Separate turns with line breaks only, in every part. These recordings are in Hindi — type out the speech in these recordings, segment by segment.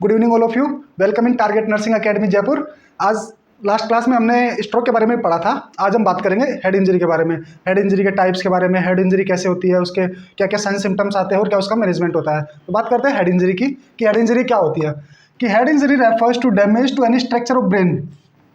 Good evening all of you. Welcome in target nursing academy Jaipur. आज लास्ट क्लास में हमने स्ट्रोक के बारे में पढ़ा था। आज हम बात करेंगे हेड इंजरी के बारे में, हेड इंजरी के टाइप्स के बारे में, हेड इंजरी कैसे होती है, उसके क्या क्या साइन सिम्टम्स आते हैं और क्या उसका मैनेजमेंट होता है। तो बात करते हैं हेड इंजरी की कि हेड इंजरी क्या होती है। कि head injury refers to damage to any structure of brain.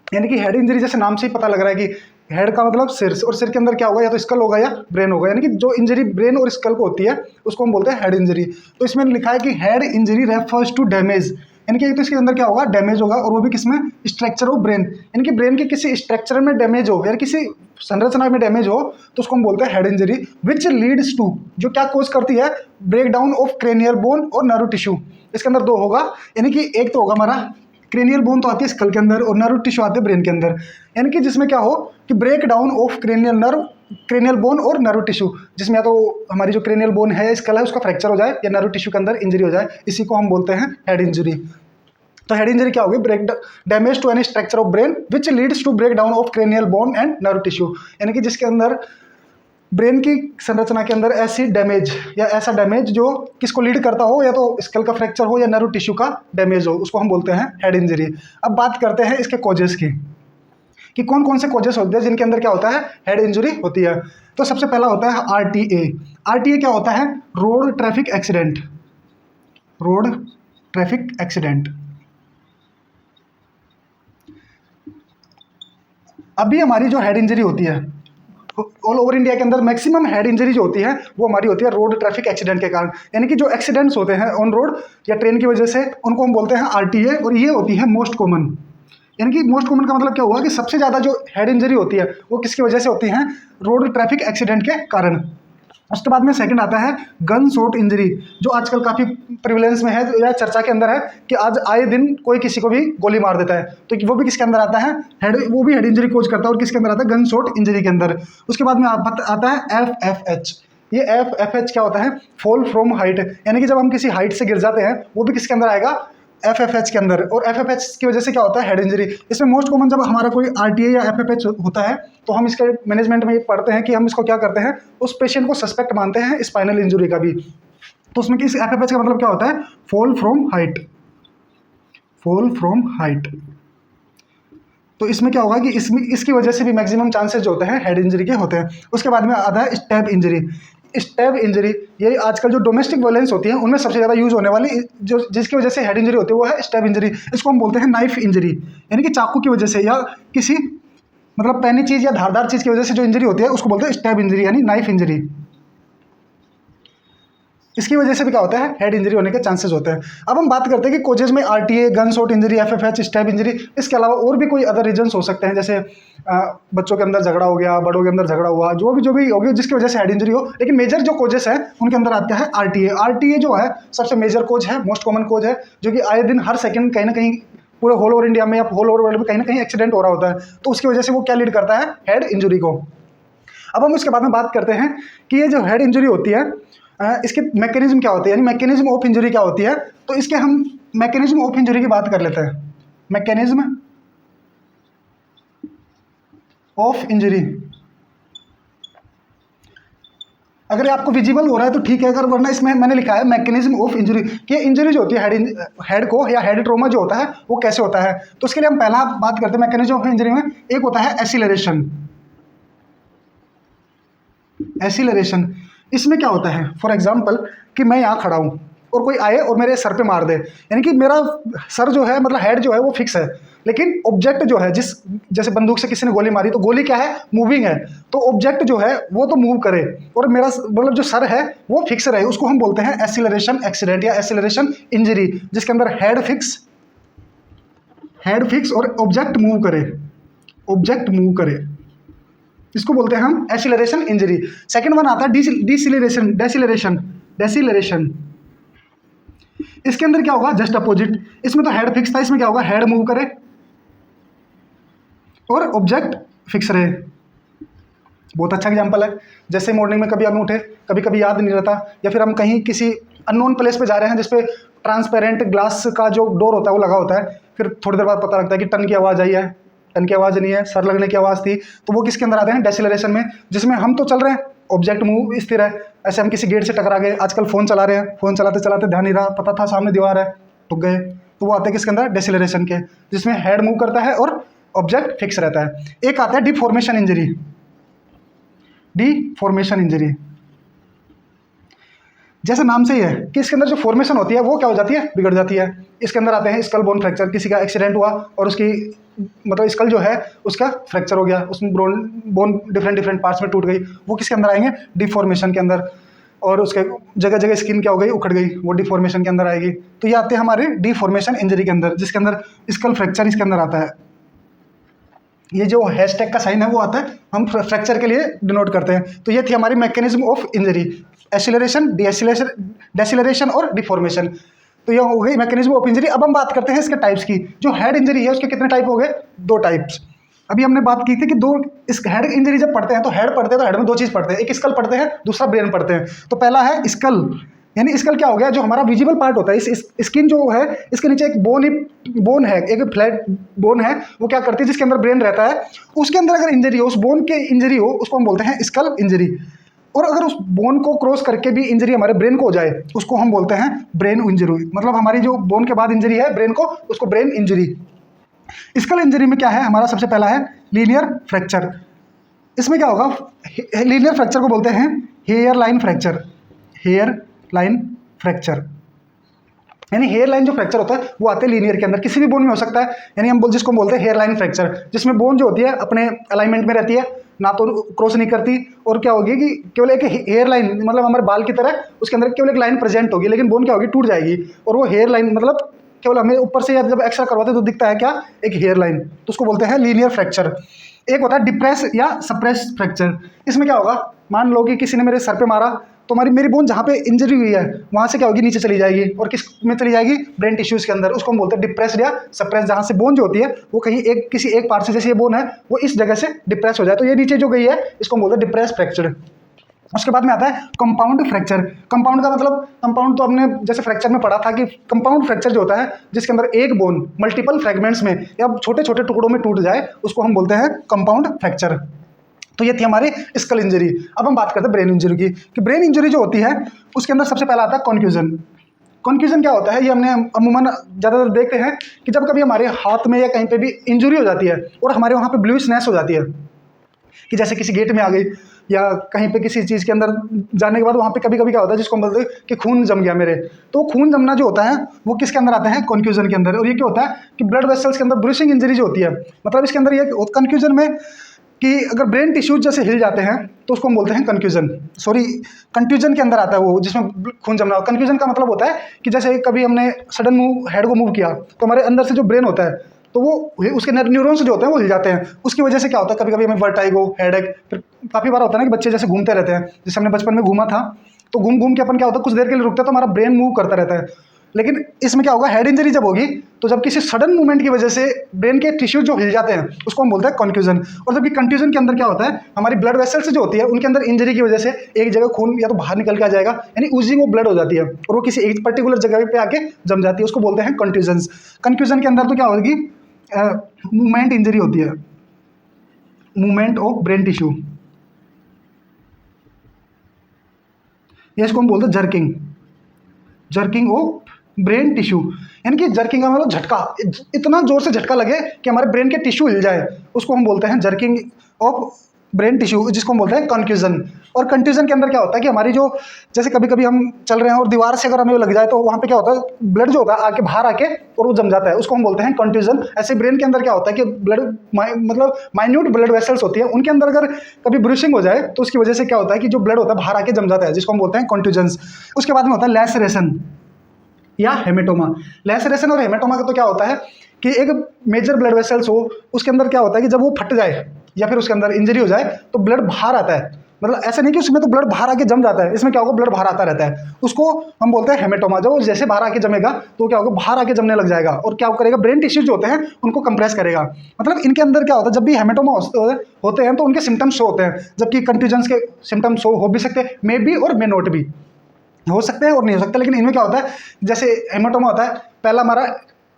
यानी कि हेड इंजरी जैसे नाम से ही पता लग रहा है कि हेड का मतलब सिर, और सिर के अंदर क्या होगा, या तो स्कल होगा या ब्रेन होगा। यानी कि जो इंजरी ब्रेन और स्कल को होती है उसको हम बोलते हैं हेड इंजरी। तो इसमें लिखा है कि head injury refers to damage, यानी कि तो इसके अंदर क्या होगा, डैमेज होगा, और वो भी किसमें, स्ट्रक्चर ऑफ ब्रेन। यानी कि ब्रेन के किसी स्ट्रक्चर में डैमेज हो या किसी संरचना में डैमेज हो तो उसको हम बोलते हैं head injury. Which leads to, जो क्या कोज करती है, break down of cranial bone और नर्व टिश्यू। इसके अंदर दो होगा, यानी कि एक तो होगा हमारा क्रेनियल बोन तो आती है स्कल के अंदर, और नर्व टिश्यू आते हैं ब्रेन के अंदर। यानी कि जिसमें क्या हो कि break down of cranial bone और नर्व टिश्यू, जिसमें या तो हमारी जो क्रेनियल बोन है, स्कल है, उसका फ्रैक्चर हो जाए या नर्व टिश्यू के अंदर इंजरी हो जाए, इसी को हम बोलते हैं हेड इंजरी। तो हेड इंजरी क्या होगी, break damage to any structure of brain which leads to break down of cranial bone and nerve tissue. यानी कि जिसके अंदर ब्रेन की संरचना के अंदर ऐसी डैमेज या ऐसा डैमेज जो किसको लीड करता हो, या तो स्कल का फ्रैक्चर हो या नर्व टिश्यू का डैमेज हो, उसको हम बोलते हैं हेड इंजरी। अब बात करते हैं इसके कॉजेस की कि कौन कौन से कॉजेस होते हैं जिनके अंदर क्या होता है, हेड इंजरी होती है। तो सबसे पहला होता है RTA। RTA क्या होता है, road traffic accident. Road traffic accident. अभी हमारी जो हेड इंजरी होती है ऑल ओवर इंडिया के अंदर मैक्सिमम हेड इंजरी जो होती है वो हमारी होती है रोड ट्रैफिक एक्सीडेंट के कारण। यानी कि जो एक्सीडेंट्स होते हैं ऑन रोड या ट्रेन की वजह से, उनको हम बोलते हैं RTA, और ये होती है मोस्ट कॉमन। यानी कि मोस्ट कॉमन का मतलब क्या हुआ कि सबसे ज़्यादा जो हेड इंजरी होती है वो किसकी वजह से होती है, रोड ट्रैफिक एक्सीडेंट के कारण। उसके बाद में सेकंड आता है गन शॉट इंजरी, जो आजकल काफ़ी प्रिविलेंस में है या चर्चा के अंदर है कि आज आए दिन कोई किसी को भी गोली मार देता है, तो वो भी किसके अंदर आता है, हेड, वो भी हेड इंजरी कोज करता है, और किसके अंदर आता है, गन शॉट इंजरी के अंदर। उसके बाद में आता है FFH। ये FFH क्या होता है, फॉल फ्रॉम हाइट। यानी कि जब हम किसी हाइट से गिर जाते हैं वो भी किसके अंदर आएगा, FFH के अंदर। और FFH की वजह से क्या होता है, हेड इंजरी। इसमें मोस्ट कॉमन जब हमारा कोई RTA या FFH होता है तो हम इसके मैनेजमेंट में ये पढ़ते हैं कि हम इसको क्या करते हैं, उस पेशेंट को सस्पेक्ट मानते हैं स्पाइनल इंजरी का भी। तो उसमें किस FFH का मतलब क्या होता है, fall from height. Fall from height. तो इसमें क्या होगा कि इसकी वजह से भी मैक्सिमम चांसेस जो होते हैं हेड इंजरी के होते हैं। उसके बाद में आता है स्टैब इंजरी। स्टैब इंजरी ये आजकल जो डोमेस्टिक वायलेंस होती है उनमें सबसे ज़्यादा यूज होने वाली जो जिसकी वजह से हेड इंजरी होती है वो है स्टैब इंजरी। इसको हम बोलते हैं नाइफ इंजरी। यानी कि चाकू की वजह से या किसी मतलब पैनी चीज़ या धारदार चीज़ की वजह से जो इंजरी होती है उसको बोलते हैं स्टैब इंजरी यानी नाइफ इंजरी। इसकी वजह से भी क्या होता है, हेड इंजरी होने के चांसेस होते हैं। अब हम बात करते हैं कि कोजेज में RTA, gun shot injury, FFH, stab injury, इसके अलावा और भी कोई अदर रीजंस हो सकते हैं, जैसे बच्चों के अंदर झगड़ा हो गया, बड़ों के अंदर झगड़ा हुआ, जो भी होगी जिसकी वजह से हेड इंजरी हो। लेकिन मेजर जो कोजेस है उनके अंदर आता है RTA। RTA जो है सबसे मेजर कोज है, मोस्ट कॉमन कोज है, जो कि आए दिन हर सेकेंड कहीं ना कहीं पूरे होल ओवर इंडिया में या होल ओवर वर्ल्ड में कहीं ना कहीं एक्सीडेंट हो रहा होता है। तो उसकी वजह से वो क्या लीड करता है, हेड इंजरी को। अब हम उसके बाद में बात करते हैं कि ये जो हेड इंजरी होती है इसके मैकेनिज्म क्या होती है, यानी मैकेनिज्म ऑफ इंजरी क्या होती है। तो इसके हम मैकेनिज्म ऑफ इंजरी की बात कर लेते हैं। मैकेनिज्म ऑफ इंजरी अगर आपको विजिबल हो रहा है तो ठीक है, अगर वरना इसमें मैंने लिखा है मैकेनिज्म ऑफ इंजरी कि इंजरी जो होती है हेड को या हेड ट्रॉमा जो होता है वो कैसे होता है। तो उसके लिए हम पहला बात करते हैं मैकेनिज्म ऑफ इंजरी में। एक होता है एसिलरेशन। एसिलरेशन इसमें क्या होता है, फॉर एग्जाम्पल कि मैं यहाँ खड़ा हूँ और कोई आए और मेरे सर पे मार दे, यानी कि मेरा सर जो है मतलब हेड जो है वो फिक्स है, लेकिन ऑब्जेक्ट जो है जैसे बंदूक से किसी ने गोली मारी तो गोली क्या है, मूविंग है, तो ऑब्जेक्ट जो है वो तो मूव करे और मेरा मतलब जो सर है वो फिक्स रहे, उसको हम बोलते हैं एसिलरेशन एक्सीडेंट या एसिलरेशन इंजरी, जिसके अंदर हेड फिक्स और ऑब्जेक्ट मूव करे, इसको बोलते हैं हम एसिलरेशन इंजरी। सेकंड वन आता है डेसिलरेशन। इसके अंदर क्या होगा, जस्ट अपोजिट। इसमें तो हेड फिक्स था, इसमें क्या होगा, हेड मूव करे और ऑब्जेक्ट फिक्स रहे। बहुत अच्छा एग्जांपल है, जैसे मॉर्निंग में कभी हम उठे, कभी कभी याद नहीं रहता, या फिर हम कहीं किसी अननोन प्लेस पे जा रहे हैं जिसपे ट्रांसपेरेंट ग्लास का जो डोर होता है वो लगा होता है, फिर थोड़ी देर बाद पता लगता है कि टन की आवाज़ आई है, टन की आवाज़ नहीं है, सर लगने की आवाज़ थी, तो वो किसके अंदर आते हैं, डेसिलरेशन में, जिसमें हम तो चल रहे हैं, ऑब्जेक्ट मूव स्थिर है। ऐसे हम किसी गेट से टकरा गए, आजकल फ़ोन चला रहे हैं, फ़ोन चलाते चलाते ध्यान नहीं रहा, पता था सामने दीवार है, ठुक गए, तो वो आते हैं किसके अंदर, डेसिलरेशन के, जिसमें हेड मूव करता है और ऑब्जेक्ट फिक्स रहता है। एक आता है डिफॉर्मेशन इंजरी। डिफॉर्मेशन इंजरी जैसे नाम से ही है कि इसके अंदर जो फॉर्मेशन होती है वो क्या हो जाती है, बिगड़ जाती है। इसके अंदर आते हैं स्कल बोन फ्रैक्चर, किसी का एक्सीडेंट हुआ और उसकी मतलब स्कल जो है उसका फ्रैक्चर हो गया, उसमें बोन डिफरेंट डिफरेंट पार्ट्स में टूट गई, वो किसके अंदर आएंगे, डिफॉर्मेशन के अंदर। और उसके जगह जगह स्किन क्या हो गई, उखड़ गई, वो डिफॉर्मेशन के अंदर आएगी। तो ये आते हैं हमारे डिफॉर्मेशन इंजरी के अंदर, जिसके अंदर स्कल फ्रैक्चर इसके अंदर आता है। ये जो हैशटैग का साइन है वो आता है, हम फ्रैक्चर के लिए डिनोट करते हैं। तो ये थी हमारी मैकेनिज्म ऑफ इंजरी, एसिलरेशन, डेसिलरेशन और डिफॉर्मेशन। तो ये हो गई मैकेनिज्म ऑफ इंजरी। अब हम बात करते हैं इसके टाइप्स की। जो हेड इंजरी है उसके कितने टाइप हो गए, 2 टाइप्स। अभी हमने बात की थी कि दो, इस हेड इंजरी जब पढ़ते हैं तो हेड पढ़ते हैं तो हेड में 2 चीज़ पढ़ते हैं, एक स्कल पढ़ते हैं, दूसरा ब्रेन पढ़ते हैं। तो पहला है स्कल, यानी स्कल क्या हो गया, जो हमारा विजिबल पार्ट होता है, इस स्किन जो है इसके नीचे एक बोन है, एक फ्लैट बोन है, वो क्या करती है, जिसके अंदर ब्रेन रहता है, उसके अंदर अगर इंजरी हो, उस बोन के इंजरी हो, उसको हम बोलते हैं स्कल इंजरी। और अगर उस बोन को क्रॉस करके भी इंजरी हमारे ब्रेन को हो जाए, उसको हम बोलते हैं ब्रेन इंजरी। मतलब हमारी जो बोन के बाद इंजरी है ब्रेन को, उसको ब्रेन इंजरी। स्कल इंजरी में क्या है, हमारा सबसे पहला है लीनियर फ्रैक्चर। इसमें क्या होगा, लीनियर फ्रैक्चर को बोलते हैं hairline fracture. Hairline fracture यानी हेयर लाइन जो फ्रैक्चर होता है वो आते हैं लीनियर के अंदर, किसी भी बोन में हो सकता है। यानी हम जिसको बोलते हैं हेयर लाइन फ्रैक्चर, जिसमें बोन जो होती है अपने अलाइनमेंट में रहती है, ना तो क्रॉस नहीं करती, और क्या होगी कि केवल एक हेयर लाइन, मतलब हमारे बाल की तरह उसके अंदर केवल एक लाइन प्रेजेंट होगी, लेकिन बोन क्या होगी, टूट जाएगी। और वो हेयर लाइन मतलब केवल हमें ऊपर से जब एक्सरे करवाते तो दिखता है क्या, एक हेयर लाइन, तो उसको बोलते हैं लीनियर फ्रैक्चर। एक होता है डिप्रेस या सप्रेस फ्रैक्चर। इसमें क्या होगा, मान लो कि किसी ने मेरे सर पे मारा, तो मेरी बोन जहाँ पे इंजरी हुई है वहाँ से क्या होगी, नीचे चली जाएगी, और किस में चली जाएगी, ब्रेन टिश्यूज़ के अंदर। उसको हम बोलते हैं डिप्रेस या सप्रेस, जहाँ से बोन जो होती है वो कहीं किसी एक पार्ट से, जैसे ये बोन है वो इस जगह से डिप्रेस हो जाए, तो ये नीचे जो गई है इसको हम बोलते हैं डिप्रेस फ्रैक्चर। उसके बाद में आता है कंपाउंड फ्रैक्चर। कंपाउंड का मतलब, कंपाउंड तो हमने जैसे फ्रैक्चर में पढ़ा था कि कंपाउंड फ्रैक्चर जो होता है जिसके अंदर एक बोन मल्टीपल फ्रैगमेंट्स में या छोटे छोटे टुकड़ों में टूट जाए, उसको हम बोलते हैं कंपाउंड फ्रैक्चर। तो ये थी हमारी स्कल इंजरी। अब हम बात करते हैं ब्रेन इंजरी की, कि ब्रेन इंजरी जो होती है उसके अंदर सबसे पहला आता है कॉन्फ्यूजन। कॉन्फ्यूजन क्या होता है, ये हमने अमूमन ज़्यादातर देखते हैं कि जब कभी हमारे हाथ में या कहीं पे भी इंजरी हो जाती है और हमारे वहाँ पे ब्लूइशनेस हो जाती है, कि जैसे किसी गेट में आ गई या कहीं पे किसी चीज़ के अंदर जाने के बाद वहाँ पे कभी कभी क्या होता है, जिसको हम बोलते हैं कि खून जम गया मेरे, तो खून जमना जो होता है वो किसके अंदर आता है, कॉन्फ्यूजन के अंदर। और ये क्या होता है कि ब्लड वेसल्स के अंदर ब्रूसिंग इंजरी जो होती है, मतलब इसके अंदर ये कन्फ्यूजन में कि अगर ब्रेन टिश्यूज जैसे हिल जाते हैं तो उसको हम बोलते हैं कंफ्यूजन के अंदर आता है वो, जिसमें खून जमना। कंफ्यूजन का मतलब होता है कि जैसे कभी हमने सडन हेड को मूव किया तो हमारे अंदर से जो ब्रेन होता है तो वो उसके न्यूरॉन्स जो होते हैं वो हिल जाते हैं। उसकी वजह से क्या होता है, कभी कभी हमें वर्टाइगो, हेडेक, फिर काफ़ी बार होता है ना कि बच्चे जैसे घूमते रहते हैं, जैसे हमने बचपन में घूमा था, तो घूम घूम के अपन क्या होता है, कुछ देर के लिए रुकते हैं तो हमारा ब्रेन मूव करता रहता है। लेकिन इसमें क्या होगा, हेड इंजरी जब होगी तो जब किसी सडन मूवमेंट की वजह से ब्रेन के टिश्यू जो हिल जाते हैं उसको हम बोलते हैं कन्फ्यूजन। और जबकि कंफ्यूजन के अंदर क्या होता है, हमारी ब्लड वेसल्स जो होती है उनके अंदर इंजरी की वजह से एक जगह खून या तो बाहर निकल के आ जाएगा, यानी ऊजिंग ऑफ ब्लड हो जाती है और वो किसी एक पर्टिकुलर जगह पे आके जम जाती है, उसको बोलते हैं कंफ्यूजन। कंफ्यूजन के अंदर तो क्या होगी, मूवमेंट इंजरी होती है, मूवमेंट ऑफ ब्रेन टिश्यू, इसको हम बोलते हैं जर्किंग ऑफ ब्रेन टिश्यू। यानी कि जर्किंग का मतलब झटका, इतना जोर से झटका लगे कि हमारे ब्रेन के टिश्यू हिल जाए, उसको हम बोलते हैं जर्किंग ऑफ ब्रेन टिश्यू, जिसको हम बोलते हैं कंफ्यूजन। और कंफ्यूजन के अंदर क्या होता है कि हमारी जो, जैसे कभी कभी हम चल रहे हैं और दीवार से अगर हमें लग जाए तो वहाँ पे क्या होता है, ब्लड जो होता है आके बाहर आके और वो जम जाता है, उसको हम बोलते हैं कंफ्यूजन। ऐसे ब्रेन के अंदर क्या होता है कि ब्लड मतलब माइन्यूट ब्लड वेसल्स होती है, उनके अंदर अगर कभी ब्रूसिंग हो जाए तो उसकी वजह से क्या होता है कि जो ब्लड होता है बाहर आके जम जाता है, जिसको हम बोलते हैं कंफ्यूजन। उसके बाद में होता है लैसरेशन या हेमेटोमा। लैसरेशन और हेमेटोमा का तो क्या होता है कि एक मेजर ब्लड वेसल्स हो, उसके अंदर क्या होता है कि जब वो फट जाए या फिर उसके अंदर इंजरी हो जाए तो ब्लड बाहर आता है। मतलब ऐसा नहीं कि उसमें तो ब्लड बाहर आके जम जाता है, इसमें क्या होगा, ब्लड बाहर आता रहता है, उसको हम बोलते हैं हेमेटोमा। जब वो जैसे बाहर आके जमेगा तो क्या होगा, बाहर आके जमने लग जाएगा और क्या करेगा, ब्रेन टिश्यूज होते हैं उनको कंप्रेस करेगा। मतलब इनके अंदर क्या होता है, जब भी हेमेटोमा होते हैं तो उनके सिम्टम्स शो होते हैं, जबकि कंफ्यूजन के सिम्टम्स शो हो भी सकते हैं, मे बी और मे नॉट भी हो सकते हैं और नहीं हो सकते। लेकिन इनमें क्या होता है, जैसे हेमेटोमा होता है, पहला हमारा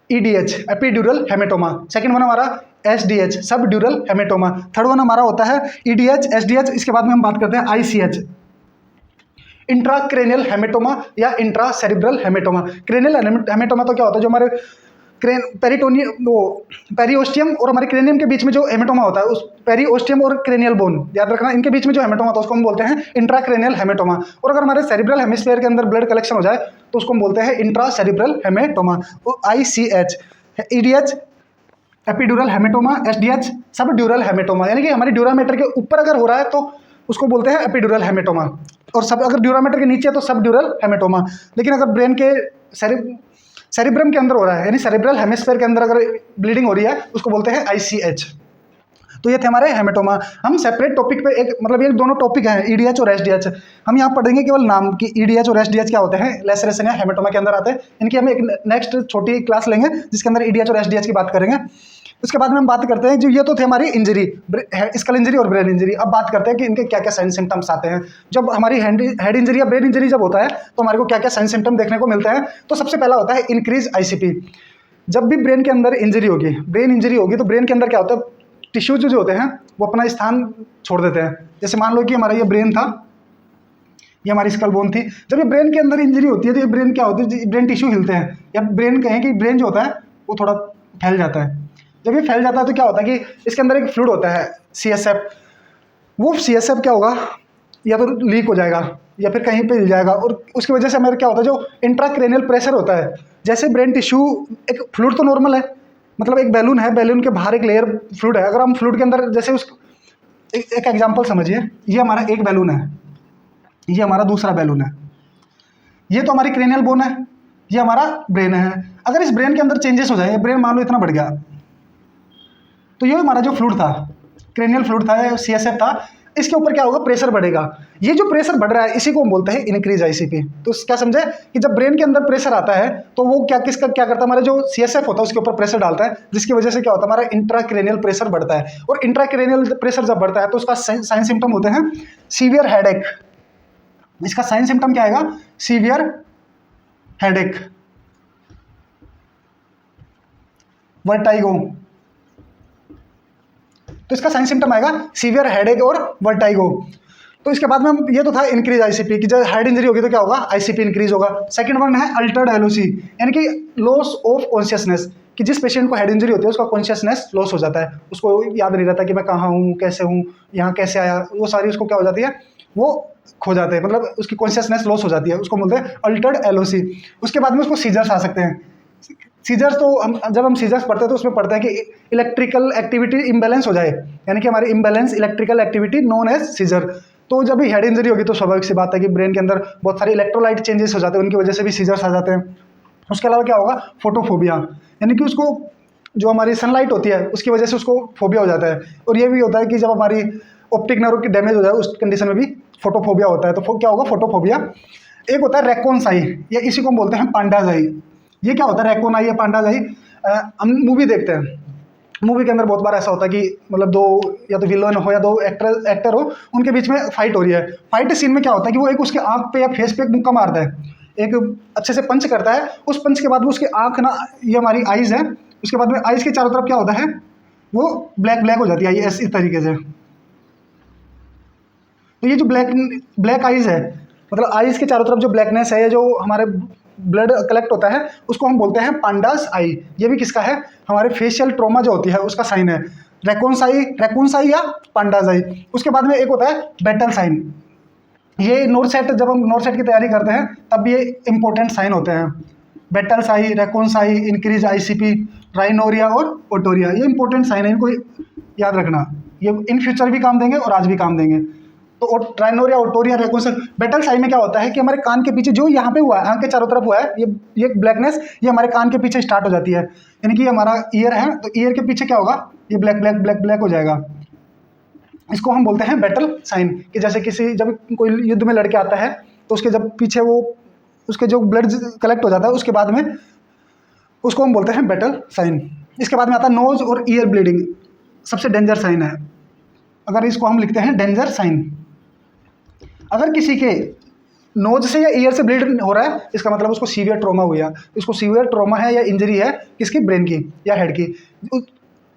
EDH epidural haematoma, second one हमारा SDH सब ड्यूरल हेमेटोमा, थर्ड वन हमारा होता है EDH SDH। इसके बाद में हम बात करते हैं ICH इंट्राक्रेनियल हेमेटोमा या इंट्रासेरिब्रल हेमेटोमा। क्रेनियल हेमेटोमा तो क्या होता है, जो हमारे पेरिटोनियम, वो पेरिओस्टियम और हमारे क्रेनियम के बीच में जो हेमेटोमा होता है, उस पेरिओस्टियम और क्रेनियल बोन, याद रखना, इनके बीच में जो हेमेटोमा होता है उसको हम बोलते हैं इंट्राक्रेनियल हेमेटोमा। और अगर हमारे सेरिब्रल हेमिस्फीयर के अंदर ब्लड कलेक्शन हो जाए तो उसको हम बोलते हैं intra cerebral haematoma. ICH, EDH epidural haematoma, SDH सब ड्यूरल हेमेटोमा, यानी कि हमारी ड्यूरामीटर के ऊपर अगर हो रहा है तो उसको बोलते हैं एपिड्यूरल हेमेटोमा, और सब अगर ड्यूरामीटर के नीचे है तो सब ड्यूरल हेमेटोमा। लेकिन अगर ब्रेन के सेरिब्रम के अंदर हो रहा है, यानी सेरिब्रल हेमिस्फीयर के अंदर अगर ब्लीडिंग हो रही है, उसको बोलते हैं ICH। तो ये थे हमारे हेमेटोमा। हम सेपरेट टॉपिक पे एक, मतलब ये दोनों टॉपिक हैं, EDH और SDH। हम यहाँ पढ़ेंगे केवल नाम कि EDH और SDH क्या होते हैं, लेसरेशन है हेमेटोमा के अंदर आते हैं। इनकी हम एक नेक्स्ट छोटी क्लास लेंगे जिसके अंदर EDH और SDH की बात करेंगे। उसके बाद में हम बात करते हैं, जो ये तो थे हमारी इंजरी, स्कल इंजरी और ब्रेन इंजरी। अब बात करते हैं कि इनके क्या क्या साइन सिम्टम्स आते हैं। जब हमारी हेड इंजरी या ब्रेन इंजरी जब होता है तो हमारे को क्या क्या साइन सिम्टम देखने को मिलता है। तो सबसे पहला होता है इंक्रीज ICP। जब भी ब्रेन के अंदर इंजरी होगी, ब्रेन इंजरी होगी, तो ब्रेन के अंदर क्या होता है, टिश्यूज जो होते हैं वो अपना स्थान छोड़ देते हैं। जैसे मान लो कि हमारा ये ब्रेन था, ये हमारी स्कल बोन थी। जब ये ब्रेन के अंदर इंजरी होती है तो ये ब्रेन क्या होती है, ब्रेन टिश्यू हिलते हैं, या ब्रेन कहें कि ब्रेन जो होता है वो थोड़ा फैल जाता है। जब ये फैल जाता है तो क्या होता है कि इसके अंदर एक फ्लूइड होता है CSF। वो CSF क्या होगा, या तो लीक हो जाएगा या फिर कहीं पे हिल जाएगा, और उसकी वजह से हमारे क्या होता है, जो इंट्राक्रेनियल प्रेशर होता है, जैसे ब्रेन टिश्यू, एक फ्लूइड तो नॉर्मल है, मतलब एक बैलून है, बैलून के बाहर एक लेयर फ्लूइड है। अगर हम फ्लूइड के अंदर जैसे एक एग्जाम्पल समझिए, ये हमारा एक बैलून है, ये हमारा दूसरा बैलून है, ये तो हमारी क्रेनियल बोन है, ये हमारा ब्रेन है। अगर इस ब्रेन के अंदर चेंजेस हो जाए, ब्रेन मान लो इतना बढ़ गया, तो ये हमारा जो फ्लूइड था, क्रेनियल फ्लूइड था, CSF था, इसके ऊपर क्या होगा, प्रेशर बढ़ेगा। ये जो प्रेशर बढ़ रहा है इसी को हम बोलते हैं इंक्रीज ICP। तो क्या समझे कि जब ब्रेन के अंदर प्रेशर आता है तो वो क्या क्या करता है, हमारा जो CSF होता है उसके ऊपर प्रेशर डालता है, जिसकी वजह से क्या होता है, हमारा इंट्राक्रेनियल प्रेशर बढ़ता है। और इंट्राक्रेनियल प्रेशर जब बढ़ता है तो उसका साइन सिम्टम होते हैं सीवियर हेडेक। इसका साइन सिम्टम क्या आएगा, सीवियर हेडेक, वर्टाइगो। तो इसका साइन सिम्टम आएगा सीवियर हेडेक और वर्टाइगो। तो इसके बाद में ये तो था इंक्रीज ICP कि जब हेड इंजरी होगी तो क्या होगा, ICP इंक्रीज होगा। सेकंड वन है अल्टर्ड LOC, यानी कि लॉस ऑफ कॉन्शियसनेस, कि जिस पेशेंट को हेड इंजरी होती है उसका कॉन्शियसनेस लॉस हो जाता है, उसको याद नहीं रहता कि मैं कहाँ हूँ, कैसे हूँ, यहाँ कैसे आया, वो सारी उसको क्या हो जाती है, वो खो जाते हैं, मतलब उसकी कॉन्शियसनेस लॉस हो जाती है, उसको बोलते हैं अल्टर्ड LOC। उसके बाद में उसको सीजर्स आ सकते हैं। सीजर्स तो जब हम सीजर्स पढ़ते हैं तो उसमें पढ़ते हैं कि इलेक्ट्रिकल एक्टिविटी इम्बैलेंस हो जाए, यानी कि हमारी imbalance electrical activity known as seizure. तो जब भी हेड इंजरी होगी तो स्वाभाविक सी बात है कि ब्रेन के अंदर बहुत सारे इलेक्ट्रोलाइट चेंजेस हो जाते हैं, उनकी वजह से भी सीजर्स आ जाते हैं। उसके अलावा क्या होगा, फोटोफोबिया, यानी कि उसको जो हमारी सनलाइट होती है उसकी वजह से उसको फोबिया हो जाता है। और ये भी होता है कि जब हमारी ऑप्टिक नर्व की डैमेज हो जाए उस कंडीशन में भी फोटोफोबिया होता है। तो क्या होगा, फोटोफोबिया। एक होता है रैकोन्स आई, या इसी को हम बोलते हैं पांडाज आई। ये क्या होता है, रैकोन आई या पांडाज आई, हम मूवी देखते हैं, मूवी के अंदर बहुत बार ऐसा होता है कि मतलब दो या तो विलन हो या दो एक्टर हो, उनके बीच में फाइट हो रही है। फाइट सीन में क्या होता है कि वो एक उसके आंख पे या फेस पे एक मुक्का मारता है, एक अच्छे से पंच करता है। उस पंच के बाद वो उसकी आंख ना, ये हमारी आइज़ है, उसके बाद में आइज़ के चारों तरफ क्या होता है, वो ब्लैक ब्लैक हो जाती है इस तरीके से। तो ये जो ब्लैक आइज़ है, मतलब आइज़ के चारों तरफ जो ब्लैकनेस है, जो हमारे ब्लड कलेक्ट होता है, उसको हम बोलते हैं पांडास आई। ये भी किसका है, हमारे फेशियल ट्रॉमा जो होती है उसका साइन है, रैकून साई या पांडास आई। उसके बाद में एक होता है बैटल साइन। ये नोर सेट, जब हम नोर सेट की तैयारी करते हैं तब ये इंपॉर्टेंट साइन होते हैं, battle Sai, raccoon Sai, increase ICP, rhinorrhoea और ओटोरिया। ये इंपॉर्टेंट साइन है, इनको याद रखना, ये इन फ्यूचर भी काम देंगे और आज भी काम देंगे। तो rhinorrhoea, otorrhoea, raccoon Sai. Battle Sai में क्या होता है कि हमारे कान के पीछे जो यहाँ पे हुआ है, आंख के चारों तरफ हुआ है, ये ब्लैकनेस, ये हमारे कान के पीछे स्टार्ट हो जाती है, यानी कि हमारा ईयर है तो ईयर के पीछे क्या होगा, ये ब्लैक ब्लैक ब्लैक ब्लैक हो जाएगा। इसको हम बोलते हैं बैटल साइन। कि जैसे किसी, जब कोई युद्ध में लड़के आता है तो उसके जब पीछे वो उसके जो ब्लड कलेक्ट हो जाता है उसके बाद में उसको हम बोलते हैं बैटल साइन। इसके बाद में आता है नोज और ईयर ब्लीडिंग, सबसे डेंजर साइन है, अगर इसको हम लिखते हैं डेंजर साइन। अगर किसी के नोज से या ईयर से ब्लीड हो रहा है, इसका मतलब उसको सीवियर ट्रॉमा हुआ, इसको सीवियर ट्रॉमा है या इंजरी है किसकी, ब्रेन की या हेड की।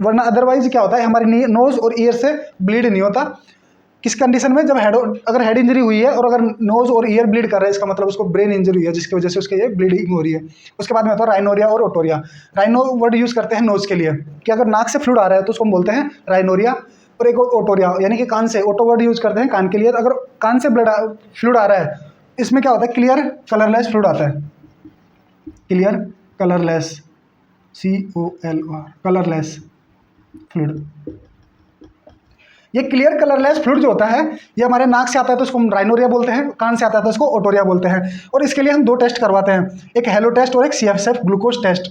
वरना अदरवाइज क्या होता है, हमारी नोज और ईयर से ब्लीड नहीं होता, किस कंडीशन में, जब अगर हेड इंजरी हुई है और अगर नोज और ईयर ब्लीड कर रहा है, इसका मतलब उसको ब्रेन इंजरी हुई है जिसकी वजह से उसके ये ब्लीडिंग हो रही है। उसके बाद में आता है राइनोरिया और ओटोरिया। राइनो वर्ड यूज़ करते हैं नोज के लिए कि अगर नाक से फ्लूइड आ रहा है तो उसको हम बोलते हैं राइनोरिया, और एक ओटोरिया यानी कि कान से, ओटो वर्ड यूज़ करते हैं कान के लिए। अगर कान से फ्लूइड आ रहा है, इसमें क्या होता है, क्लियर कलरलेस फ्लूइड आता है, clear colourless, COLR, colourless fluid. ये क्लियर कलरलेस फ्लूइड जो होता है ये हमारे नाक से आता है तो इसको हम राइनोरिया बोलते हैं, कान से आता है तो इसको ओटोरिया बोलते हैं। और इसके लिए हम 2 टेस्ट करवाते हैं, एक हेलो टेस्ट और एक CSF ग्लूकोज टेस्ट।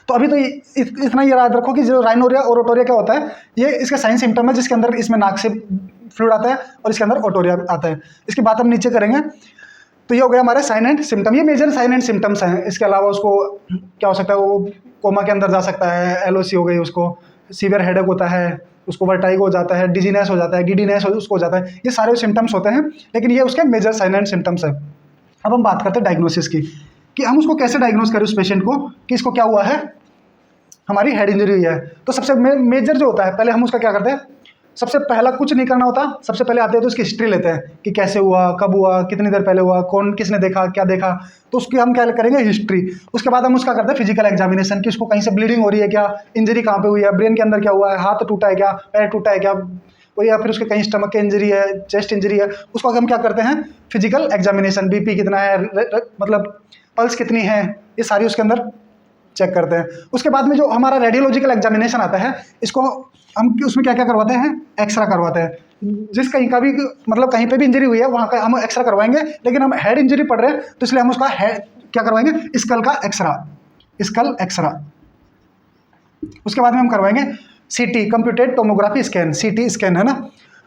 तो अभी तो इतना ये याद रखो कि जो राइनोरिया और ओटोरिया क्या होता है, ये इसका साइन सिम्टम है जिसके अंदर इसमें नाक से फ्लूइड आता है और इसके अंदर ओटोरिया आता है। इसकी बात हम नीचे करेंगे। तो ये हो गया हमारे साइन एंड सिम्टम, ये मेजर साइन एंड सिम्टम्स हैं। इसके अलावा उसको क्या हो सकता है, वो कोमा के अंदर जा सकता है, LOC हो गई, उसको सीवियर हेडेक होता है, उसको वर्टाइगो हो जाता है, डिजीनेस हो जाता है, गिडीनेस उसको हो जाता है। ये सारे सिम्टम्स होते हैं, लेकिन ये उसके मेजर साइन एंड सिम्टम्स है। अब हम बात करते हैं डायग्नोसिस की, कि हम उसको कैसे डायग्नोस करें उस पेशेंट को कि इसको क्या हुआ है, हमारी हेड इंजरी हुई है। तो सबसे मेजर जो होता है, पहले हम उसका क्या करते हैं, सबसे पहला कुछ नहीं करना होता, सबसे पहले आते हैं तो उसकी हिस्ट्री लेते हैं कि कैसे हुआ, कब हुआ, कितनी देर पहले हुआ, कौन किसने देखा, क्या देखा। तो उसकी हम क्या करेंगे, हिस्ट्री। उसके बाद हम उसका करते हैं फिजिकल एग्जामिनेशन कि उसको कहीं से ब्लीडिंग हो रही है क्या, इंजरी कहाँ पे हुई है, ब्रेन के अंदर क्या हुआ है, हाथ टूटा है क्या, पैर टूटा है क्या, वो या फिर उसके कहीं स्टमक की इंजरी है, चेस्ट इंजरी है, उसको हम क्या करते हैं, फिजिकल एग्जामिनेशन, BP कितना है, मतलब पल्स कितनी है, ये सारी उसके अंदर चेक करते हैं। उसके बाद में जो हमारा रेडियोलॉजिकल एग्जामिनेशन आता है, इसको हम उसमें क्या क्या करवाते हैं, एक्सरा करवाते हैं। जिस कहीं का भी मतलब कहीं पे भी इंजरी हुई है वहाँ का हम एक्सरा करवाएंगे, लेकिन हम हेड इंजरी पड़ रहे हैं तो इसलिए हम उसका हेड क्या करवाएंगे, स्कल का एक्सरा, स्कल एक्सरा। उसके बाद में हम करवाएंगे CT, computed tomography scan, CT scan है ना।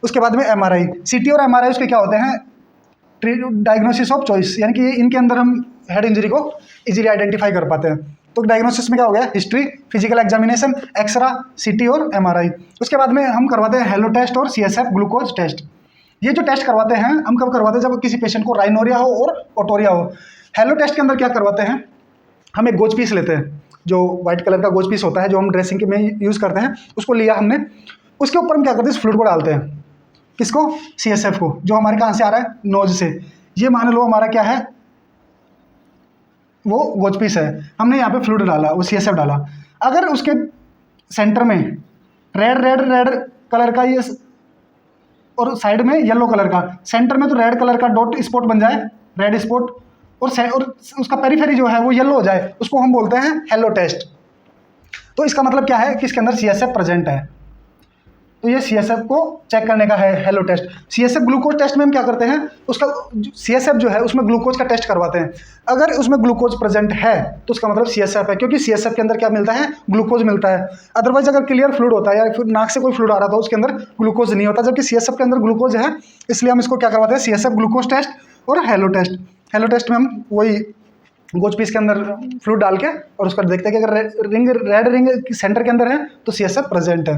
उसके बाद में MRI। CT और MRI उसके क्या होते हैं, डायग्नोसिस ऑफ चॉइस, यानी कि इनके अंदर हम हेड इंजरी को इजीली आइडेंटिफाई कर पाते हैं। तो डायग्नोसिस में क्या हो गया, history, physical examination, x-ray, CT और MRI। उसके बाद में हम करवाते हैं हेलो टेस्ट और CSF ग्लूकोज टेस्ट। ये जो टेस्ट करवाते हैं हम कब करवाते हैं, जब किसी पेशेंट को राइनोरिया हो और ओटोरिया हो। हेलो टेस्ट के अंदर क्या करवाते हैं, हम एक गोज पीस लेते हैं, जो व्हाइट कलर का गोज पीस होता है जो हम ड्रेसिंग के में यूज़ करते हैं, उसको लिया हमने। उसके ऊपर हम क्या करते हैं, इस फ्लूइड को डालते हैं, किसको, CSF को, जो हमारे कहाँ से आ रहा है, नोज से। ये मान लो हमारा क्या है, वो गोज पीस है, हमने यहाँ पे फ्लूइड डाला, वो CSF डाला। अगर उसके सेंटर में रेड कलर का ये और साइड में येलो कलर का, सेंटर में तो रेड कलर का डॉट स्पॉट बन जाए, रेड स्पॉट, और उसका पेरीफेरी जो है वो येलो हो जाए, उसको हम बोलते हैं हेलो टेस्ट। तो इसका मतलब क्या है कि इसके अंदर CSF प्रेजेंट है। तो ये CSF को चेक करने का है halo test. CSF glucose test में हम क्या करते हैं, उसका CSF जो है उसमें ग्लूकोज का टेस्ट करवाते हैं। अगर उसमें ग्लूकोज प्रेजेंट है तो उसका मतलब CSF है, क्योंकि CSF के अंदर क्या मिलता है, ग्लूकोज मिलता है। अदरवाइज अगर क्लियर फ्लूइड होता है या फिर नाक से कोई फ्लूइड आ रहा था उसके अंदर ग्लूकोज नहीं होता, जबकि CSF के अंदर ग्लूकोज है, इसलिए हम इसको क्या करवाते हैं, CSF ग्लूकोज टेस्ट और हेलो टेस्ट। हेलो टेस्ट में हम वही गोज पीस के अंदर फ्लूइड डाल के और उसका देखते हैं कि अगर रेड रिंग सेंटर के अंदर है तो CSF प्रेजेंट है।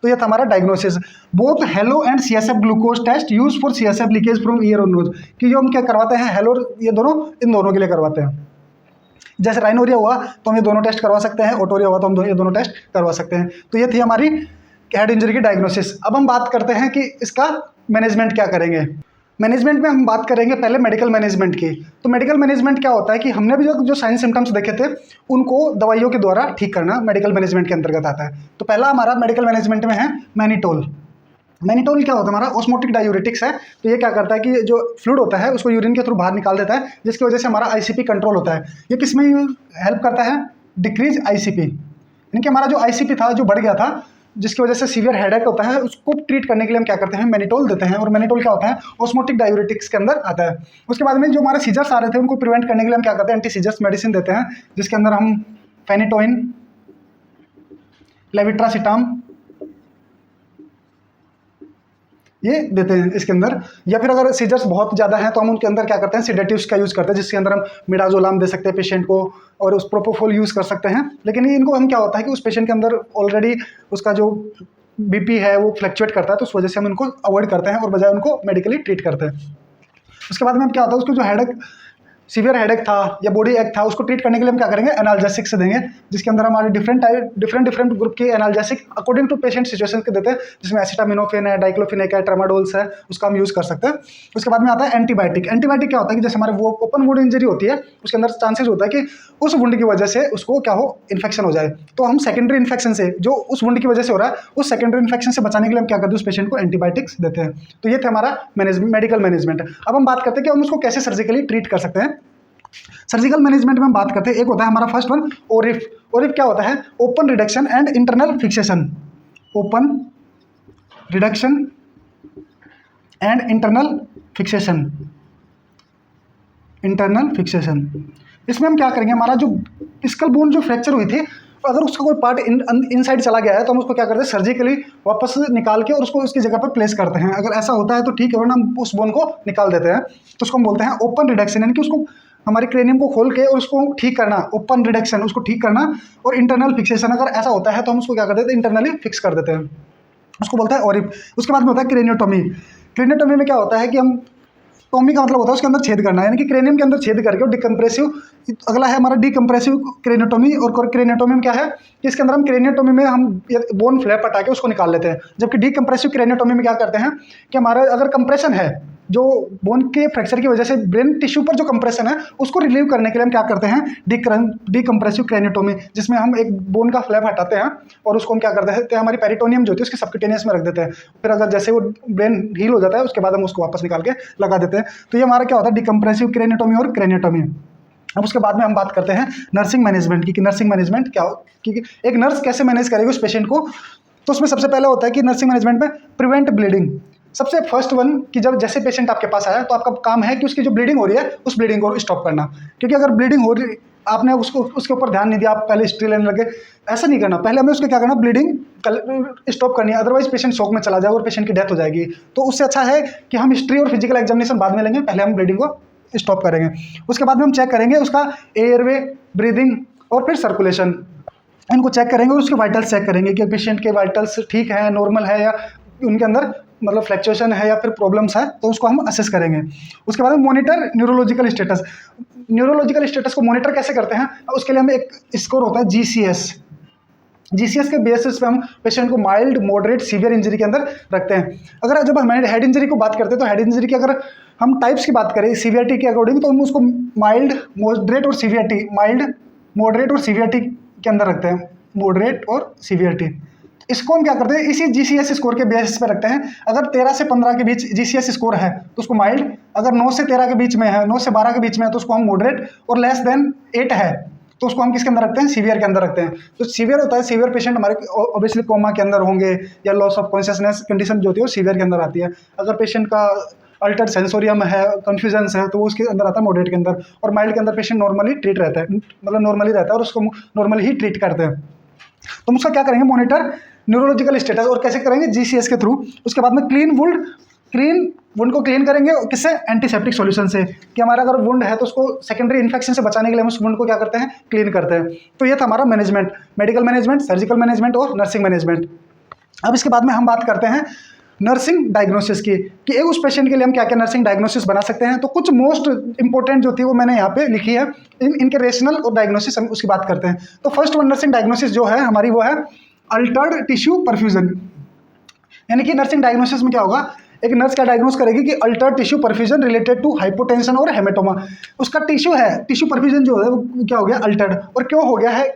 तो ये था हमारा diagnosis. Both halo and CSF glucose test use for CSF leakage from ear और नोज, कि जो हम क्या करवाते हैं, हेलो ये दोनों, इन दोनों के लिए करवाते हैं। जैसे राइनोरिया हुआ तो हम ये दोनों टेस्ट करवा सकते हैं, ओटोरिया हुआ तो हम ये दोनों टेस्ट करवा सकते हैं। तो ये थी हमारी हेड इंजरी की डायग्नोसिस। अब हम बात करते हैं कि इसका मैनेजमेंट क्या करेंगे। मैनेजमेंट में हम बात करेंगे पहले मेडिकल मैनेजमेंट की। तो मेडिकल मैनेजमेंट क्या होता है कि हमने भी जो साइन सिम्टम्स देखे थे उनको दवाइयों के द्वारा ठीक करना मेडिकल मैनेजमेंट के अंतर्गत आता है। तो पहला हमारा मेडिकल मैनेजमेंट में है मैनिटोल। मैनिटोल क्या होता है, हमारा ऑस्मोटिक डायूरेटिक्स है। तो ये क्या करता है कि जो फ्लूइड होता है उसको यूरिन के थ्रू बाहर निकाल देता है, जिसकी वजह से हमारा ICP कंट्रोल होता है। ये किस में हेल्प करता है, डिक्रीज ICP, यानी कि हमारा जो ICP था जो बढ़ गया था, जिसकी वजह से सीवियर हेडेक होता है, उसको ट्रीट करने के लिए हम क्या करते हैं, मैनिटोल देते हैं। और मैनिटोल क्या होता है, ऑस्मोटिक डायूरेटिक्स के अंदर आता है। उसके बाद में जो हमारे सीजर्स आ रहे थे उनको प्रिवेंट करने के लिए हम क्या करते हैं, एंटी सीजर्स मेडिसिन देते हैं, जिसके अंदर हम फेनिटोइन, लेविट्रासिटाम ये देते हैं इसके अंदर। या फिर अगर सीजर्स बहुत ज़्यादा हैं तो हम उनके अंदर क्या करते हैं, सिडेटिव्स का यूज़ करते हैं, जिसके अंदर हम मिडाजोलाम दे सकते हैं पेशेंट को और उस प्रोपोफोल यूज़ कर सकते हैं। लेकिन इनको हम क्या होता है कि उस पेशेंट के अंदर ऑलरेडी उसका जो BP है वो फ्लक्चुएट करता है, तो उस वजह से हम इनको अवॉइड करते हैं और बजाय उनको मेडिकली ट्रीट करते हैं। उसके बाद में क्या होता है, उसको जो हेडेक सीवियर हेडेक था या बॉडी एक था, उसको ट्रीट करने के लिए हम क्या करेंगे, एनाल्जेसिक से देंगे, जिसके अंदर हमारे डिफरेंट ग्रुप के analgesic according to patient situation के देते हैं, जिसमें एसिटामिनोफेन है, डाइक्लोफिनेक है, ट्रामाडोल्स है, उसका हम यूज़ कर सकते हैं। उसके बाद में आता है एंटीबायोटिक। एंटीबायोटिक क्या होता है कि जैसे हमारे वो ओपन वुंड इंजरी होती है, उसके अंदर चांसेस होता है कि उस वुंड की वजह से उसको क्या हो, इन्फेक्शन हो जाए, तो हम सेकेंडरी इन्फेक्शन से, जो उस वुंड की वजह से हो रहा है, उस सेकेंडरी इन्फेक्शन से बचाने के लिए हम क्या करते हैं, उस पेशेंट को एंटीबायोटिक्स देते हैं। तो ये था हमारा मेडिकल मैनेजमेंट। अब हम बात करते हैं कि हम उसको कैसे सर्जिकली ट्रीट कर सकते हैं। सर्जिकल मैनेजमेंट में हम बात करते हैं, एक होता है हमारा फर्स्ट वन ओरिफ। ओरिफ क्या होता है, open reduction and internal fixation. Open reduction and internal fixation. Internal fixation, इसमें हम क्या करेंगे, हमारा जो स्कल बोन जो फ्रैक्चर हुई थी, अगर उसका कोई पार्ट इनसाइड चला गया है तो हम उसको क्या करते हैं, सर्जिकली वापस निकाल के और उसको उसकी जगह पर प्लेस करते हैं। अगर ऐसा होता है तो ठीक है, वरना हम उस बोन को निकाल देते हैं। तो उसको हम बोलते हैं ओपन रिडक्शन, यानी कि उसको हमारे क्रेनियम को खोल के और उसको ठीक करना, ओपन रिडक्शन, उसको ठीक करना। और इंटरनल फिक्सेशन, अगर ऐसा होता है तो हम उसको क्या कर देते हैं, इंटरनली फिक्स कर देते हैं, उसको बोलते हैं ओरिफ। उसके बाद में होता है क्रेनियोटोमी। क्रेनियोटोमी में क्या होता है कि हम, टोमी का मतलब होता है उसके अंदर छेद करना, यानी कि क्रेनियम के अंदर छेद करके, और डिकम्प्रेसिव अगला है हमारा डिकम्प्रेसिव क्रेनियोटोमी। और क्रेनियोटोमी में क्या है कि इसके अंदर हम क्रेनियोटोमी में हम बोन फ्लैप हटा के उसको निकाल लेते हैं, जबकि डिकम्प्रेसिव क्रेनियोटोमी में क्या करते हैं कि हमारा अगर कंप्रेशन है, जो बोन के फ्रैक्चर की वजह से ब्रेन टिश्यू पर जो कंप्रेशन है उसको रिलीव करने के लिए हम क्या करते हैं, डिकम्प्रेसिव क्रेनियोटोमी, जिसमें हम एक बोन का फ्लैप हटाते हैं और उसको हम क्या करते हैं, हमारी पेरिटोनियम जो होती है उसके सबक्यूटेनियस में रख देते हैं। फिर अगर जैसे वो ब्रेन हील हो जाता है उसके बाद हम उसको वापस निकाल के लगा देते हैं। तो ये हमारा क्या होता है, डिकम्प्रेसिव क्रेनियोटोमी और क्रेनियोटोमी। अब उसके बाद में हम बात करते हैं नर्सिंग मैनेजमेंट की, कि नर्सिंग मैनेजमेंट क्या हो, कि एक नर्स कैसे मैनेज करेगी उस पेशेंट को। तो उसमें सबसे पहले होता है कि नर्सिंग मैनेजमेंट में प्रिवेंट ब्लीडिंग। सबसे फर्स्ट वन कि जब जैसे पेशेंट आपके पास आया तो आपका काम है कि उसकी जो ब्लीडिंग हो रही है उस ब्लीडिंग को स्टॉप करना, क्योंकि अगर ब्लीडिंग हो रही, आपने उसको उसके ऊपर ध्यान नहीं दिया, आप पहले हिस्ट्री लेने लगे, ऐसा नहीं करना। पहले हमें उसको क्या करना, ब्लीडिंग स्टॉप करनी है, अदरवाइज पेशेंट शॉक में चला जाए और पेशेंट की डेथ हो जाएगी। तो उससे अच्छा है कि हम हिस्ट्री और फिजिकल एग्जामिनेशन बाद में लेंगे, पहले हम ब्लीडिंग को स्टॉप करेंगे। उसके बाद में हम चेक करेंगे उसका एयरवे, ब्रीदिंग और फिर सर्कुलेशन, इनको चेक करेंगे और उसके वाइटल्स चेक करेंगे कि पेशेंट के वाइटल्स ठीक है, नॉर्मल है, या उनके अंदर मतलब फ्लैक्चुएशन है या फिर प्रॉब्लम्स है, तो उसको हम असेस करेंगे। उसके बाद में monitor neurological status. Neurological status को मॉनिटर कैसे करते हैं, उसके लिए हमें एक स्कोर होता है GCS। GCS के बेसिस पे हम पेशेंट को माइल्ड, मॉडरेट, सीवियर इंजरी के अंदर रखते हैं। अगर जब हम हेड इंजरी को बात करते हैं तो हेड इंजरी की अगर हम टाइप्स की बात करें सीवियरिटी के अकॉर्डिंग, तो हम उसको माइल्ड, मॉडरेट और सीवियरिटी, माइल्ड, मॉडरेट और सीवियरिटी के अंदर रखते हैं, मॉडरेट और सीवियरिटी। इसको हम क्या करते हैं, इसी GCS स्कोर के बेसिस पे रखते हैं। अगर 13 से 15 के बीच GCS स्कोर है तो उसको माइल्ड, अगर 9 से 13 के बीच में है, 9 से 12 के बीच में है तो उसको हम मॉडरेट, और लेस देन 8 है तो उसको हम किसके अंदर रखते हैं, सीवियर के अंदर रखते हैं। तो सीवियर होता है, सीवियर पेशेंट हमारे ऑब्वियसली कोमा के अंदर होंगे, या लॉस ऑफ कॉन्शियसनेस कंडीशन जो होती है वो सीवियर के अंदर आती है। अगर पेशेंट का अल्टर्ड सेंसोरियम है, कंफ्यूजन्स है, तो वो उसके अंदर आता है मॉडरेट के अंदर। और माइल्ड के अंदर पेशेंट नॉर्मली ट्रीट रहता है, मतलब नॉर्मली रहता है और उसको नॉर्मली ही ट्रीट करते हैं। तो हम उसका क्या करेंगे, मॉनिटर न्यूरोलॉजिकल स्टेटस, और कैसे करेंगे, GCS के थ्रू। उसके बाद में क्लीन वुंड को क्लीन करेंगे किससे, एंटीसेप्टिक सॉल्यूशन से, कि हमारा अगर वुंड है तो उसको सेकेंडरी इन्फेक्शन से बचाने के लिए हम उस वुंड को क्या करते हैं, क्लीन करते हैं। तो ये था हमारा management, medical management, surgical management और नर्सिंग मैनेजमेंट। अब इसके बाद में हम बात करते हैं नर्सिंग डायग्नोसिस की, कि एक उस पेशेंट के लिए हम क्या क्या नर्सिंग डायग्नोसिस बना सकते हैं। तो कुछ मोस्ट इंपॉर्टेंट जो थी वो मैंने यहाँ पे लिखी है, इनके रेशनल और डायग्नोसिस हम उसकी बात करते हैं। तो फर्स्ट वन नर्सिंग डायग्नोसिस जो है हमारी वो है अल्टर्ड टिश्यू परफ्यूजन। यानी कि नर्सिंग डायग्नोसिस में क्या होगा, एक नर्स क्या डायग्नोस करेगी कि altered tissue perfusion related to hypotension और हेमेटोमा। उसका टिश्यू है, टिश्यू परफ्यूजन जो है वो क्या हो गया, अल्टर्ड, और क्यों हो गया है,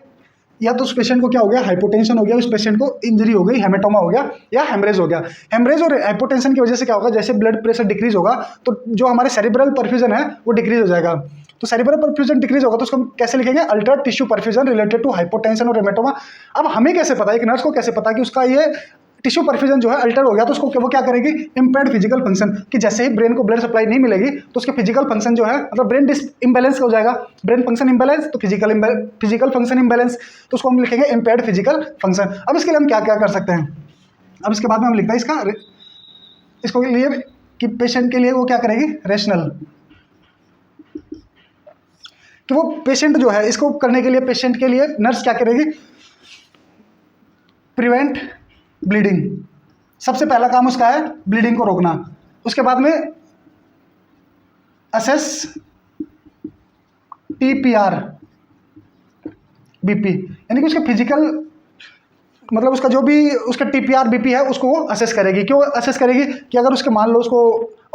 या तो उस पेशेंट को क्या हो गया, हाइपोटेंशन हो गया, उस पेशेंट को इंजरी हो गई, हेमेटोमा हो गया, या हेमरेज हो गया। हेमरेज और हाइपोटेंशन की वजह से क्या होगा, जैसे ब्लड प्रेशर डिक्रीज होगा तो जो हमारे सेरिब्रल परफ्यूजन है वो डिक्रीज हो जाएगा। तो सेरिब्रल परफ्यूजन डिक्रीज होगा तो उसको हम कैसे लिखेंगे, altered tissue perfusion related to hypotension और हेमेटोमा। अब हमें कैसे पता है, एक नर्स को कैसे पता कि उसका ये टिश्यू परफ्यूजन जो है अल्टर हो गया, तो उसको वो क्या करेगी, इम्पेयर्ड फिजिकल फंक्शन, कि जैसे ही ब्रेन को ब्लड सप्लाई नहीं मिलेगी तो उसके फिजिकल फंक्शन जो है, मतलब ब्रेन इम्बैलेंस हो जाएगा, ब्रेन फंक्शन इम्बैलेंस तो फिजिकल फंक्शन इम्बैलेंस, तो उसको हम लिखेंगे इम्पेयर्ड फिजिकल फंक्शन। अब इसके लिए हम क्या क्या कर सकते हैं, अब इसके बाद में हम लिखते हैं इसको लिए कि पेशेंट के लिए वो क्या करेगी, रेशनल, कि वो पेशेंट जो है इसको करने के लिए पेशेंट के लिए नर्स क्या करेगी, प्रिवेंट ब्लीडिंग। सबसे पहला काम उसका है ब्लीडिंग को रोकना। उसके बाद में असेस TPR BP, यानी कि उसके फिजिकल मतलब उसका जो भी उसका TPR BP है उसको वो असेस करेगी। क्यों असेस करेगी कि अगर उसके मान लो उसको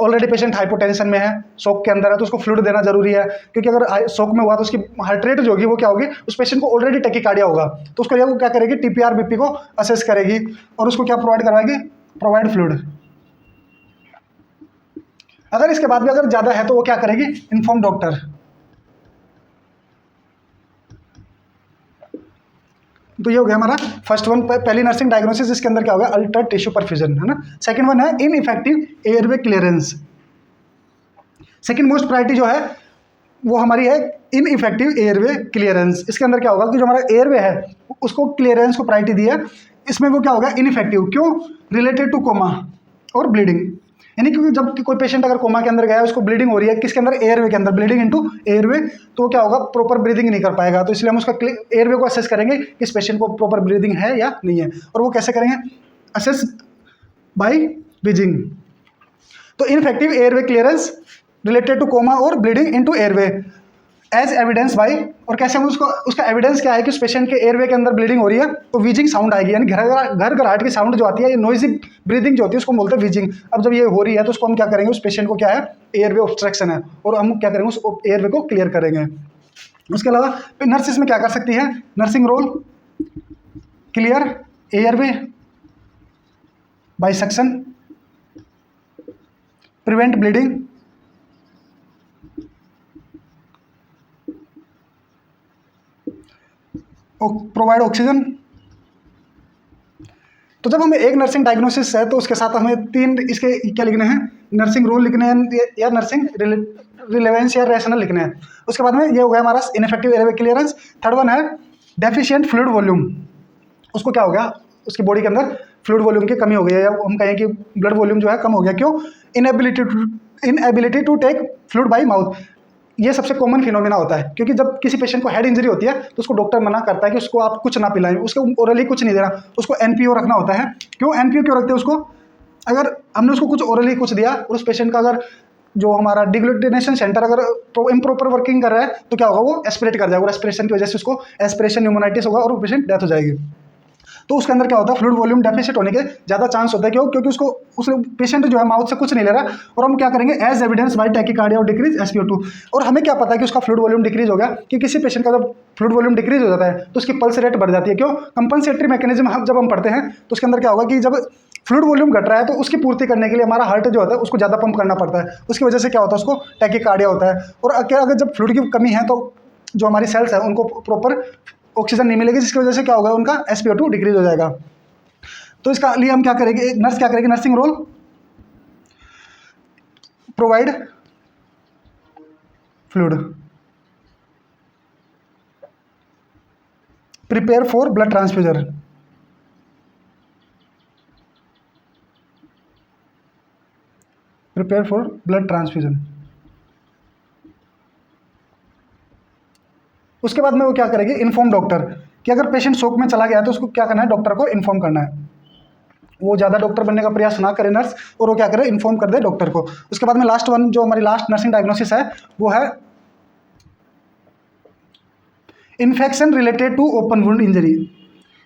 ऑलरेडी पेशेंट हाइपोटेंशन में है, शॉक के अंदर है, तो उसको फ्लूइड देना जरूरी है, क्योंकि अगर शॉक में हुआ तो उसकी हार्ट रेट जो होगी वो क्या होगी, उस पेशेंट को ऑलरेडी टैकीकार्डिया होगा, तो उसको वो क्या करेगी, TPR BP को असेस करेगी और उसको क्या प्रोवाइड करवाएगी, प्रोवाइड फ्लूइड। अगर इसके बाद भी अगर ज़्यादा है तो वो क्या करेगी, इन्फॉर्म डॉक्टर। तो ये हो गया हमारा फर्स्ट वन, पहली नर्सिंग डायग्नोसिस, इसके अंदर क्या होगा, अल्टर्ड टिश्यू परफ्यूजन, है ना। सेकंड वन है ineffective airway clearance. Second most priority जो है वो हमारी है इनइफेक्टिव एयरवे क्लियरेंस। इसके अंदर क्या होगा कि जो हमारा एयरवे है उसको क्लियरेंस को प्रायोरिटी दी है, इसमें वो क्या होगा, इनइफेक्टिव। क्यों, रिलेटेड टू कोमा और ब्लीडिंग, यानी क्योंकि जब कोई पेशेंट अगर कोमा के अंदर गया है, उसको ब्लीडिंग हो रही है, किसके अंदर, एयरवे के अंदर, ब्लीडिंग इनटू एयरवे, तो क्या होगा, प्रॉपर ब्रीदिंग नहीं कर पाएगा। तो इसलिए हम उसका एयरवे को असेस करेंगे कि इस पेशेंट को प्रॉपर ब्रीदिंग है या नहीं है, और वो कैसे करेंगे, असेस बाय ब्रीदिंग। तो ineffective airway clearance related to coma और bleeding into airway as evidence by, और कैसे हम उसको, उसका एविडेंस क्या है कि उस पेशेंट के एयरवे के अंदर ब्लीडिंग हो रही है, तो वीजिंग साउंड आएगी, यानी घर घराहट की साउंड जो आती है, ये नॉइजी ब्रीदिंग जो होती है उसको बोलते हैं वीजिंग। अब जब ये हो रही है तो उसको हम क्या करेंगे, उस पेशेंट को क्या है, एयरवे ऑब्स्ट्रक्शन है, और हम क्या करेंगे, उस एयरवे को क्लियर करेंगे। उसके अलावा नर्स इसमें क्या कर सकती है, nursing role, clear airway by suction, prevent bleeding, provide oxygen. तो जब हमें एक नर्सिंग डायग्नोसिस है तो उसके साथ हमें तीन इसके क्या लिखने हैं, नर्सिंग रोल लिखने हैं या नर्सिंग रिलेवेंस या रैशनल लिखने हैं। उसके बाद में ये हो गया हमारा ineffective airway clearance. Third one है डेफिशिएंट फ्लूइड वॉल्यूम, उसको क्या हो गया, उसकी बॉडी के अंदर फ्लूइड वॉल्यूम की कमी हो गई है, या हम कहें कि ब्लड वॉल्यूम जो है कम हो गया। क्यों, inability to take fluid by mouth, ये सबसे कॉमन फिनोमिना होता है, क्योंकि जब किसी पेशेंट को हेड इंजरी होती है तो उसको डॉक्टर मना करता है कि उसको आप कुछ ना पिलाएं, उसको ओरली कुछ नहीं देना, उसको एनपीओ रखना होता है। क्यों एनपीओ क्यों रखते हैं उसको, अगर हमने उसको कुछ ओरली कुछ दिया और उस पेशेंट का अगर जो हमारा डिग्लूटिनेशन सेंटर अगर इम्प्रॉपर वर्किंग कर रहा है तो क्या होगा, वो एस्पिरेट कर जाएगा, और एस्पिरेशन की वजह से उसको एस्पिरेशन न्यूमोनाइटिस होगा और वो पेशेंट डेथ हो जाएगी। तो उसके अंदर क्या होता है, फ्लूइड वॉल्यूम डेफिसिट होने के ज़्यादा चांस होता है। क्यों, क्योंकि उसको उस पेशेंट जो है माउथ से कुछ नहीं ले रहा, और हम क्या करेंगे, एज एविडेंस बाय टैकीकार्डिया और डिक्रीज SpO2। और हमें क्या पता है कि उसका फ्लूइड वॉल्यूम डिक्रीज हो गया, कि किसी पेशेंट का जब फ्लूइड वॉल्यूम डिक्रीज हो जाता है तो उसकी पल्स रेट बढ़ जाती है। क्यों, कंपनसेटरी मैकेनिज्म जब हम पढ़ते हैं तो उसके अंदर क्या होगा कि जब फ्लूइड वॉल्यूम घट रहा है तो उसकी पूर्ति करने के लिए हमारा हार्ट जो होता है उसको ज़्यादा पंप करना पड़ता है, उसकी वजह से क्या होता है, उसको टैकीकार्डिया होता है। और अगर जब फ्लूइड की कमी है तो जो हमारी सेल्स है उनको प्रॉपर ऑक्सीजन नहीं मिलेगी, जिसकी वजह से क्या होगा, उनका SpO2 डिक्रीज हो जाएगा। तो इसका लिए हम क्या करेंगे, एक नर्स क्या करेगी, nursing role, provide fluid, prepare for blood transfusion, prepare for blood transfusion. उसके बाद में वो क्या करेगी, इन्फॉर्म डॉक्टर, कि अगर पेशेंट शॉक में चला गया तो उसको क्या करना है, डॉक्टर को इन्फॉर्म करना है। वो ज़्यादा डॉक्टर बनने का प्रयास ना करे नर्स, और वो क्या करे, इन्फॉर्म कर दे डॉक्टर को। उसके बाद में लास्ट वन जो हमारी लास्ट नर्सिंग डायग्नोसिस है वो है infection related to open wound injury.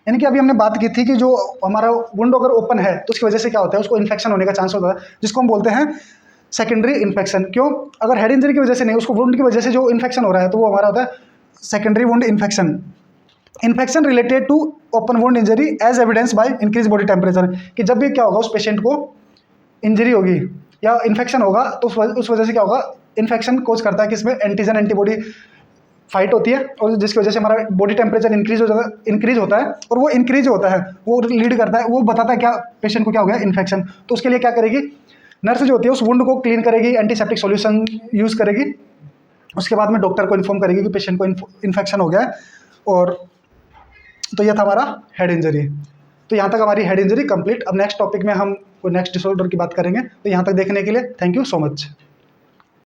यानी कि अभी हमने बात की थी कि जो हमारा वुंड अगर ओपन है तो उसकी वजह से क्या होता है, उसको इन्फेक्शन होने का चांस होता है, जिसको हम बोलते हैं सेकेंडरी इन्फेक्शन। क्यों, अगर हेड इंजरी की वजह से नहीं, उसको वुंड की वजह से जो इन्फेक्शन हो रहा है तो वो हमारा होता है secondary wound infection. Infection related to open wound injury as evidence by increase body temperature, कि जब भी क्या होगा, उस पेशेंट को इंजरी होगी या इन्फेक्शन होगा तो उस वजह से क्या होगा, इन्फेक्शन कोज करता है कि इसमें एंटीजन एंटीबॉडी फाइट होती है, और जिसकी वजह से हमारा बॉडी टेम्परेचर इंक्रीज होता है, और वो इंक्रीज होता है वो लीड करता है, वो बताता है क्या पेशेंट को क्या हो गया, इन्फेक्शन। तो उसके लिए क्या करेगी, नर्स जो होती है उस वुंड को क्लीन करेगी, एंटीसेप्टिक सॉल्यूशन यूज़ करेगी, उसके बाद में डॉक्टर को इन्फॉर्म करेगी कि पेशेंट को इन्फेक्शन हो गया है। और तो यह था हमारा हेड इंजरी। तो यहाँ तक हमारी हेड इंजरी कंप्लीट। अब नेक्स्ट टॉपिक में हम कोई नेक्स्ट डिसऑर्डर की बात करेंगे। तो यहाँ तक देखने के लिए थैंक यू सो मच।